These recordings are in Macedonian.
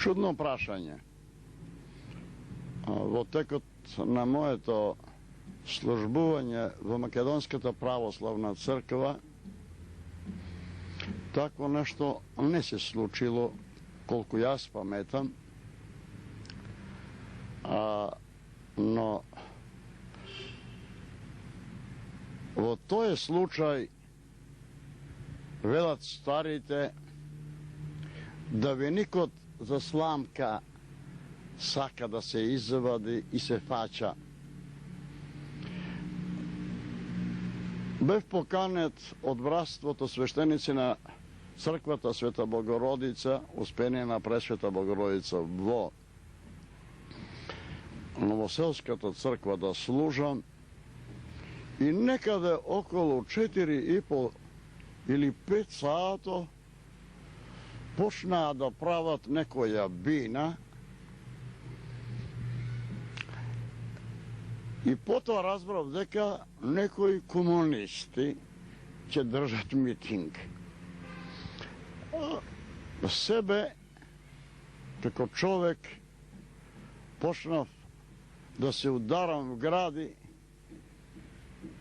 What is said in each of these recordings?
Чудно прашање. Во текот на моето службување во Македонската православна црква, такво нешто не се случило, колку јас паметам, но во тој случај велат старите да веникот за сламка сака да се извади и се фаќа. Бев поканет од братството свештеници на црквата Света Богородица, Успение на Пресвета Богородица во Новоселската црква да служам, и некаде околу 4,5 или 5 сато почнаа да прават некоја бина, и потоа разбрав дека некои комунисти ќе држат митинг. Себе, како човек, почнав да се ударам в гради.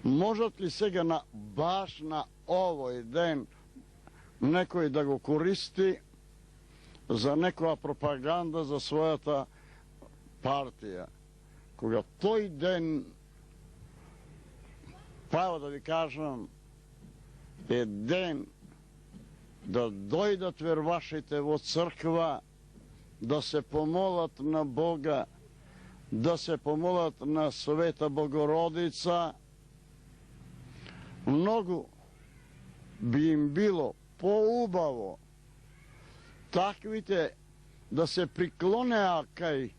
Можат ли сега баш на овој ден некој да го користи за некоја пропаганда за својата партија? Кога тој ден, право да ви кажам, е ден да дојдат вервашите во црква, да се помолат на Бога, да се помолат на Света Богородица, многу би им било поубаво таквите да се приклонеа кај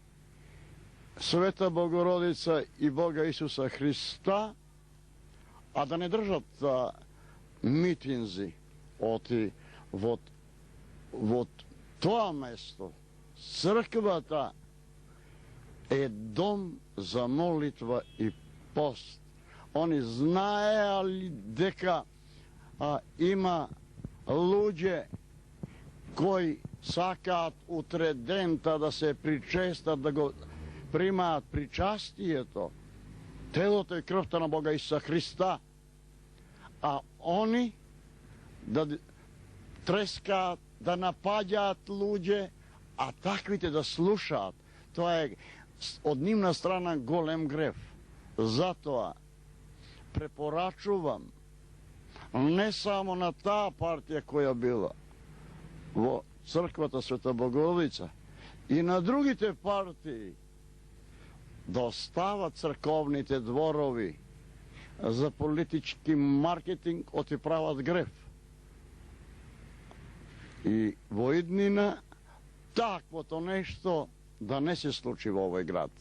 Света Богородица и Бога Исуса Христа, а да не држат митинзи. Оти во тоа место црквата е дом за молитва и пост. Они знаеали дека има луѓе кои сакаат утре дента да се причестат, да го примаат причастието, телото и крвта на Бога Исуса Христа, а они да трескаат, да напаѓаат луѓе, а таквите да слушаат. Тоа е од нивна страна голем грев. Затоа препорачувам не само на таа партија која била во црквата Света Богородица, и на другите партии да остават црковните дворови за политички маркетинг, оти прават грев. И во иднина таквото нешто да не се случи во овој град.